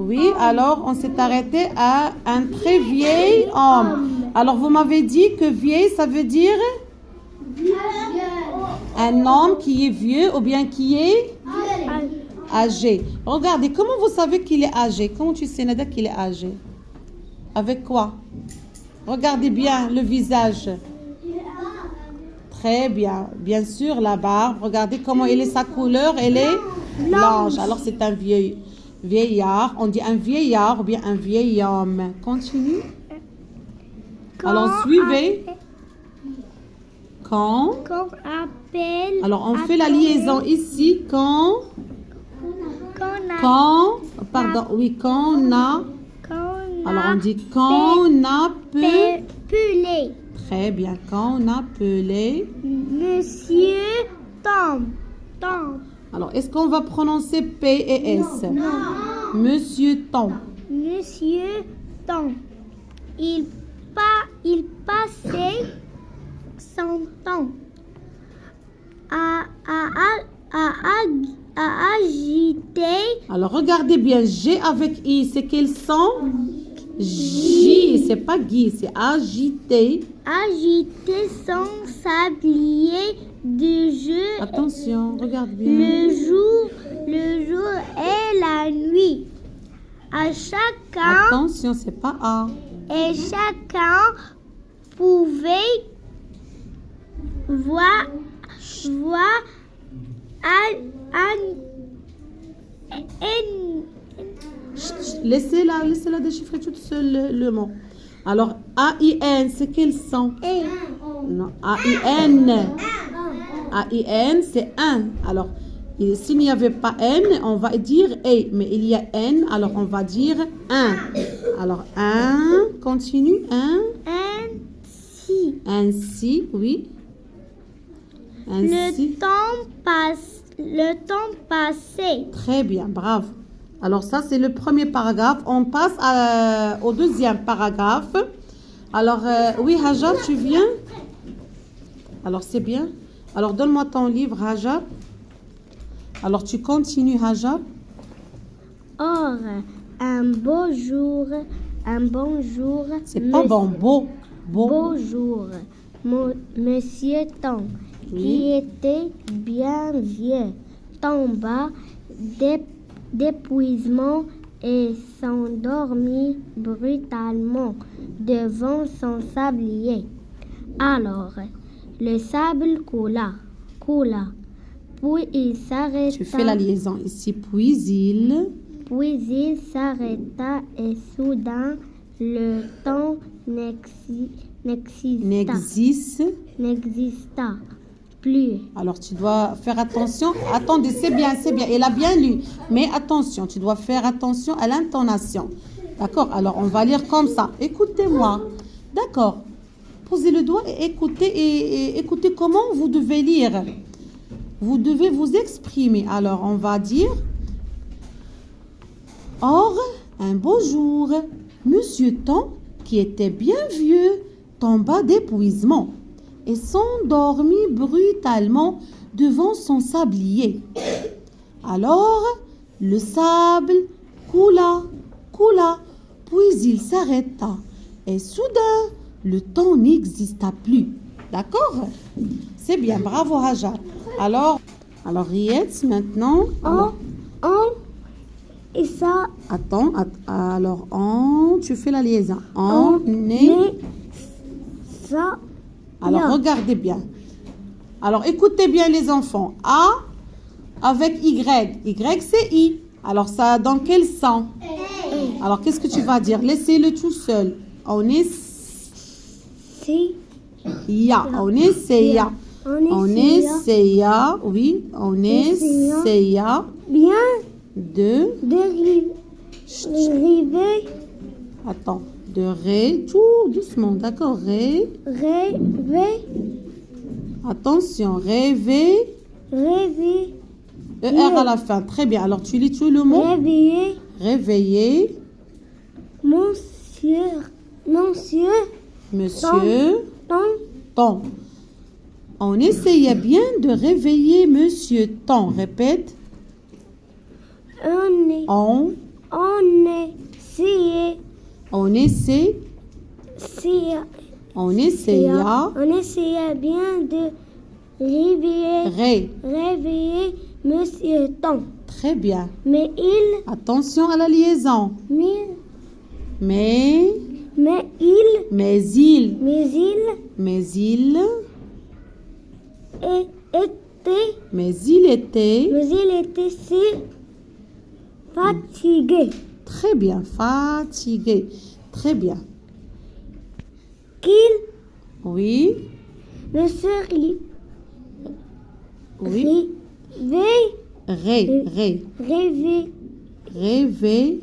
Oui, alors on s'est arrêté à un très vieil homme. Alors vous m'avez dit que vieil, ça veut dire un homme qui est vieux ou bien qui est âgé. Regardez, comment vous savez qu'il est âgé? Comment tu sais, Nada, qu'il est âgé? Avec quoi? Regardez bien le visage. Très bien. Bien sûr, la barbe. Regardez comment elle est, sa couleur. Elle est blanche. Alors, c'est un vieillard. On dit un vieillard ou bien un vieil homme. Continue. Alors, suivez. Quand appelle. Alors, on fait la liaison ici. Quand on a. Alors, on dit quand on a appelé. Très bien. Quand on a appelé Monsieur Tom. Alors, est-ce qu'on va prononcer P et S? Non. Monsieur Tom. Monsieur Tom. Il passait son temps à agiter. Alors, regardez bien. G avec I, c'est quel son? J, c'est pas Guy, c'est agiter. Agiter son sablier de jeu. Attention, regarde bien. Le jour et la nuit. À chacun. Attention, c'est pas A. Et chacun pouvait voir Laissez-la déchiffrer toute seule le mot. Alors, A-I-N, c'est quel son? Non, A-I-N. A-I-N, c'est un. Alors, s'il n'y avait pas N, on va dire E. Mais il y a N, alors on va dire un. Alors, un, continue, un. Ainsi, oui. Ainsi. Le temps passé. Très bien, bravo. Alors ça, c'est le premier paragraphe. On passe au deuxième paragraphe. Alors, oui, Hajar, tu viens? Alors, c'est bien. Alors, donne-moi ton livre, Hajar. Alors, tu continues, Hajar. Or, un beau jour. C'est pas bon, beau. Beau jour, Monsieur Tom, qui était bien vieux, tomba d'épuisement et s'endormit brutalement devant son sablier. Alors, le sable coula, puis il s'arrêta. Tu fais la liaison ici, puis il s'arrêta et soudain, le temps n'exista plus. Alors, tu dois faire attention. Attendez, c'est bien. Elle a bien lu. Mais attention, tu dois faire attention à l'intonation. D'accord? Alors, on va lire comme ça. Écoutez-moi. D'accord? Posez le doigt et écoutez comment vous devez lire. Vous devez vous exprimer. Alors, on va dire... Or, un beau jour, Monsieur Tom, qui était bien vieux, tomba d'épuisement et s'endormit brutalement devant son sablier. Alors, le sable coula, puis il s'arrêta et soudain, le temps n'exista plus. D'accord? C'est bien, bravo Hajar. Alors Rietz, maintenant. Et ça. Attends, alors tu fais la liaison. On est. Ça. Alors regardez bien. Alors écoutez bien les enfants. A avec Y. Y c'est I. Alors ça dans quel sens? Alors qu'est-ce que tu vas dire? Laissez-le tout seul. On est. Ya. On est Seya. On est Seya. Oui. On est Seya. Bien. River. Attends. De ré. Tout doucement. D'accord. Rêver. Attention. Rêver. Rêver. ER à la fin. Très bien. Alors tu lis tout le mot. Réveiller. Réveiller. Monsieur. Tom. On essayait bien de réveiller Monsieur Tom. Répète. On On essaie, si- on essaya, on essaya bien de réveiller Monsieur Tom. Très bien. Mais il, Attention à la liaison. mais, Mais, mais il, mais il, mais il mais il, était, mais il était. mais il était si fatigué Très bien. Fatigué. Très bien. qu'il Oui, ne se oui. réveilla. Réveille.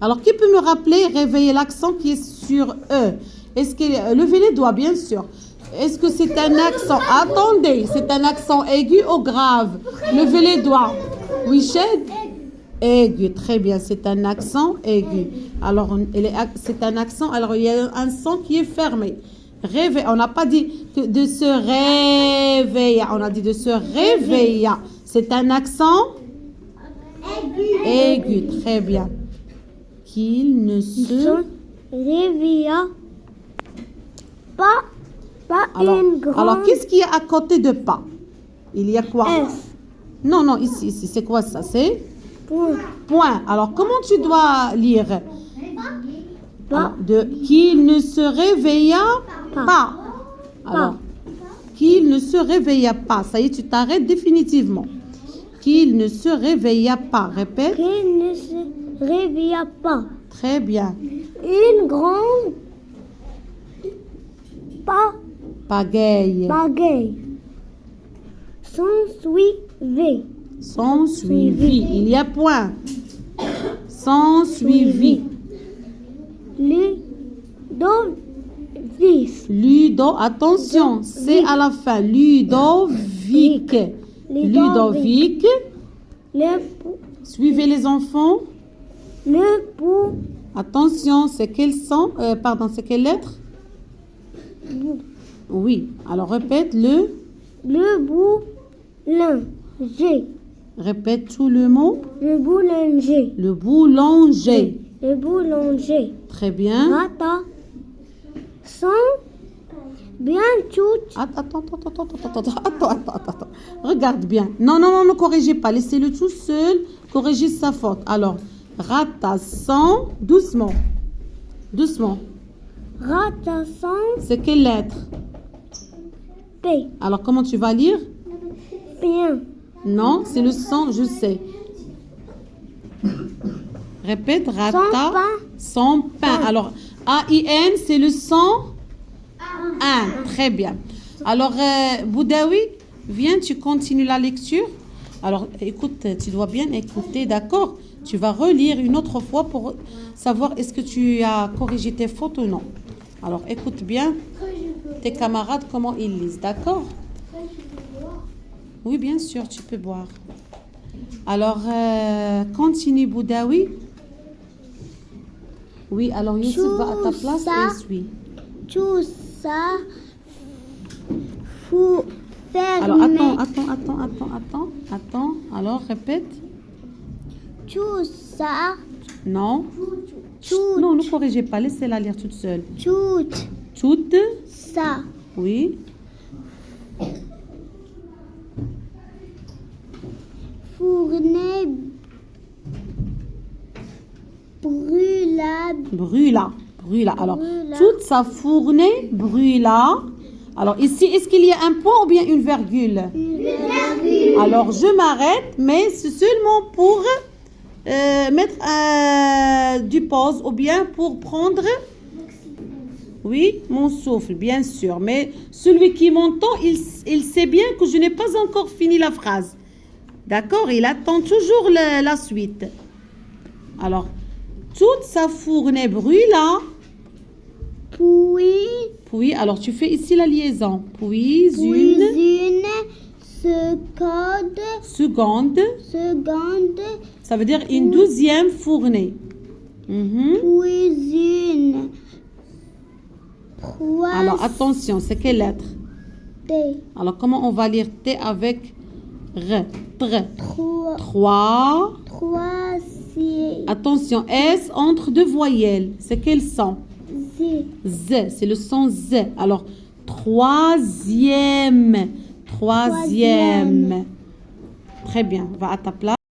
Alors, qui peut me rappeler, réveiller l'accent qui est sur E? Est-ce que, levez les doigts, bien sûr. Est-ce que c'est un accent? Attendez, c'est un accent aigu ou grave? Levez les doigts. Oui, Ched? Aigu, très bien, c'est un accent aigu. Alors, c'est un accent, alors il y a un son qui est fermé. Réveil, on n'a pas dit de se réveiller, on a dit de se réveiller. C'est un accent aigu, très bien. Qu'il ne se... Réveilla pas une grande Alors qu'est-ce qu'il y a à côté de pas? Il y a quoi? S. Non, non, ici, c'est quoi ça? C'est Point. point. Alors, comment tu dois lire? Pas. Qu'il ne se réveilla pas. Alors, qu'il ne se réveilla pas. Ça y est, tu t'arrêtes définitivement. Qu'il ne se réveilla pas. Répète. Qu'il ne se réveilla pas. Très bien. Une grande Pagaille. bagaille s'ensuivait. Sans suivi. Il y a point. Sans suivi. Ludo, attention, c'est à la fin. Ludovic. Ludovic. Suivez les enfants. Attention, c'est quel son? Pardon, c'est quelle lettre? Oui. Alors répète Le boulanger. Répète tout le mot. Le boulanger. Le boulanger. Le boulanger. Très bien. Rata. Sans bien tout. Attends. Regarde bien. Non, ne corrigez pas. Laissez-le tout seul corriger sa faute. Alors, rata sans, doucement. Rata sans C'est quelle lettre? P. Alors, comment tu vas lire? Bien. Non, c'est le son, je sais. Répète, rata sans pain. Alors, A-I-N, c'est le son un. Très bien. Alors, Boudaoui, viens, tu continues la lecture. Alors, écoute, tu dois bien écouter, d'accord? Tu vas relire une autre fois pour savoir est-ce que tu as corrigé tes fautes ou non. Alors, écoute bien tes camarades, comment ils lisent, d'accord? Oui, bien sûr, tu peux boire. Alors, continue, Boudaoui. Oui, alors Youssef va à ta place et suis. Tout ça faut faire. Alors, attends. Alors, répète. Tout ça. Non. Tout. Non, ne corrigez pas, laissez-la lire toute seule. Tout Toute. ça. Oui. Fournée Brûla. Alors, toute sa fournée brûla. Alors, ici, est-ce qu'il y a un point ou bien une virgule? Alors, je m'arrête, mais c'est seulement pour mettre du pause ou bien pour prendre, oui, mon souffle, bien sûr. Mais celui qui m'entend, il sait bien que je n'ai pas encore fini la phrase. D'accord? Il attend toujours la suite. Alors, toute sa fournée brûla. Puis, alors tu fais ici la liaison. Puis une seconde. Ça veut dire une deuxième fournée. Alors attention, c'est quelle lettre? T. Alors comment on va lire T avec Trois. 3. Troisième. Attention, S entre deux voyelles. C'est quel son? Z. Z, c'est le son Z. Alors, troisième. Très bien. Va à ta place.